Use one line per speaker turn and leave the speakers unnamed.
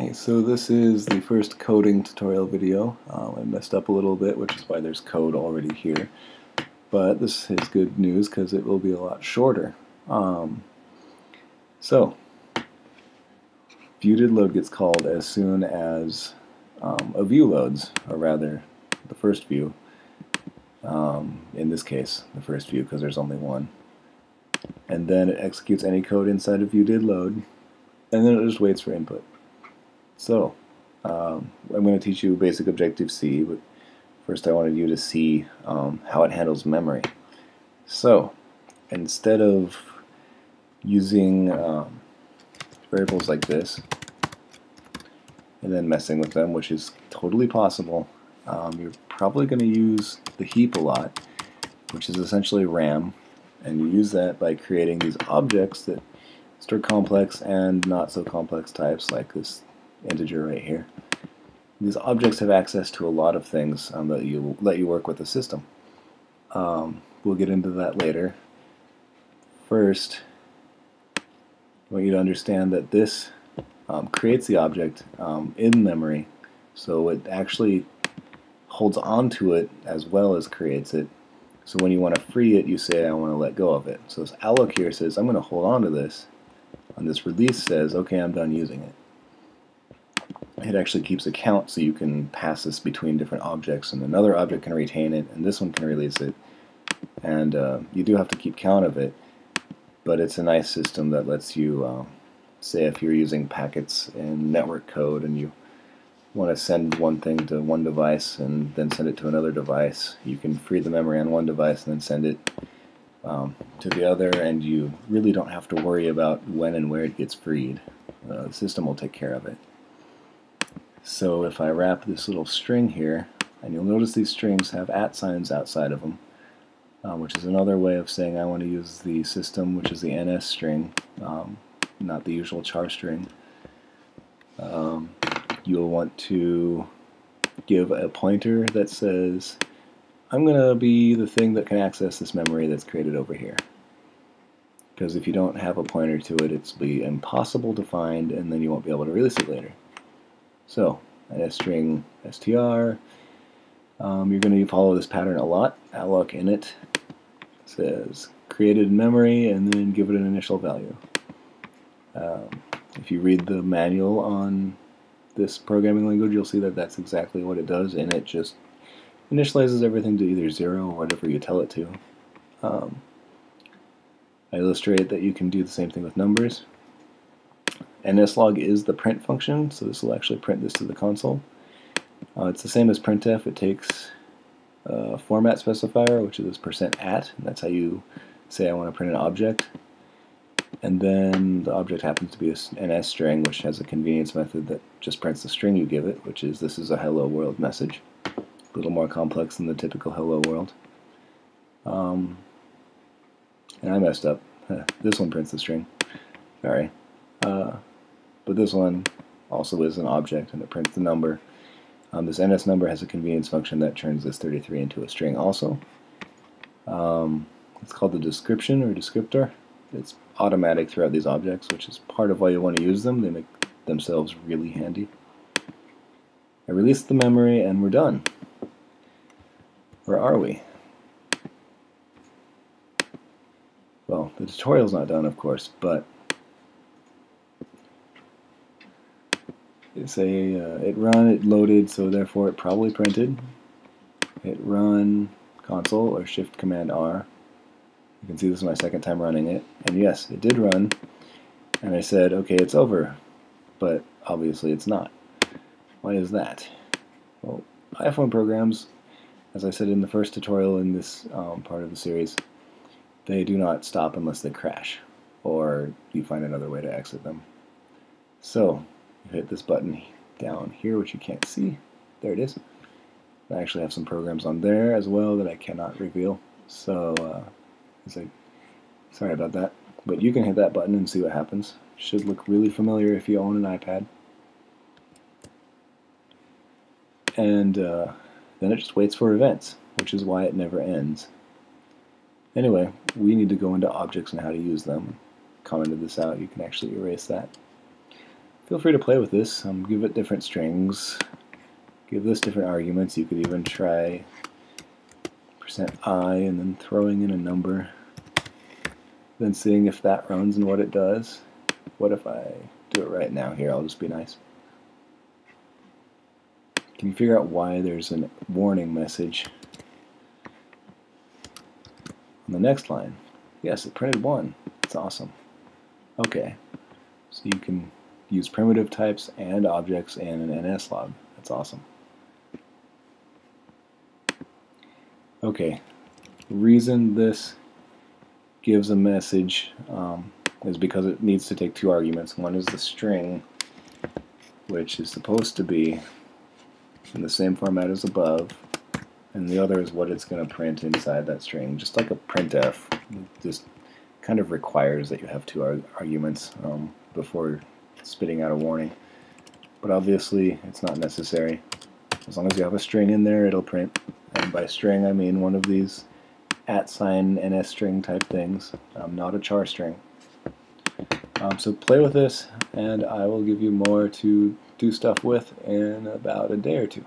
Okay, so this is the first coding tutorial video. I messed up a little bit, which is why there's code already here. But this is good news because it will be a lot shorter. So, viewDidLoad gets called as soon as a view loads, or rather, the first view. In this case, the first view, because there's only one. And then it executes any code inside of viewDidLoad, and then it just waits for input. So, I'm going to teach you basic Objective-C, but first I wanted you to see how it handles memory. So, instead of using variables like this and then messing with them, which is totally possible, you're probably going to use the heap a lot, which is essentially RAM, and you use that by creating these objects that store complex and not so complex types, like this integer right here. These objects have access to a lot of things that let you work with the system. We'll get into that later. First, I want you to understand that this creates the object in memory, so it actually holds on to it as well as creates it. So when you want to free it, you say, I want to let go of it. So this alloc here says, I'm going to hold on to this, and this release says, okay, I'm done using it. It actually keeps a count so you can pass this between different objects, and another object can retain it, and this one can release it. And you do have to keep count of it, but it's a nice system that lets you, say if you're using packets in network code and you want to send one thing to one device and then send it to another device, you can free the memory on one device and then send it to the other, and you really don't have to worry about when and where it gets freed. The system will take care of it. So if I wrap this little string here, and you'll notice these strings have @ signs outside of them, which is another way of saying I want to use the system, which is the NS string, not the usual char string. You'll want to give a pointer that says, I'm going to be the thing that can access this memory that's created over here. Because if you don't have a pointer to it, it's be impossible to find, and then you won't be able to release it later. So, an string str, you're going to follow this pattern a lot. Alloc init says created in memory, and then give it an initial value. If you read the manual on this programming language, you'll see that that's exactly what it does, and it just initializes everything to either 0 or whatever you tell it to. I illustrate that you can do the same thing with numbers. NSLog is the print function, so this will actually print this to the console. It's the same as printf. It takes a format specifier, which is this %@, and that's how you say I want to print an object. And then the object happens to be an S string, which has a convenience method that just prints the string you give it, which is this is a hello world message. A little more complex than the typical hello world. And I messed up. This one prints the string. Sorry. But this one also is an object, and it prints the number. This NS number has a convenience function that turns this 33 into a string also. It's called the description or descriptor. It's automatic throughout these objects, which is part of why you want to use them. They make themselves really handy. I release the memory, and we're done. Where are we? Well, the tutorial's not done, of course, but it run, it loaded, so therefore it probably printed. Hit run console or shift command R. You can see this is my second time running it, and yes, it did run, and I said, okay, it's over, but obviously it's not. Why is that? Well, iPhone programs, as I said in the first tutorial in this part of the series, they do not stop unless they crash, or you find another way to exit them. So, you hit this button down here, which you can't see. There it is. I actually have some programs on there as well that I cannot reveal. So, sorry about that. But you can hit that button and see what happens. Should look really familiar if you own an iPad. And then it just waits for events, which is why it never ends. Anyway, we need to go into objects and how to use them. Commented this out. You can actually erase that. feel free to play with this. Give it different strings. Give this different arguments. You could even try %i and then throwing in a number. Then seeing if that runs and what it does. What if I do it right now? Here, I'll just be nice. Can you figure out why there's a warning message on the next line? Yes, it printed 1. That's awesome. Okay, so you can use primitive types and objects in an NS log. That's awesome. Okay, the reason this gives a message is because it needs to take 2 arguments. One is the string, which is supposed to be in the same format as above, and the other is what it's going to print inside that string. Just like a printf, it just kind of requires that you have 2 arguments before spitting out a warning. But obviously it's not necessary. As long as you have a string in there, it'll print. And by string I mean one of these @NS string type things, not a char string. So play with this, and I will give you more to do stuff with in about a day or 2.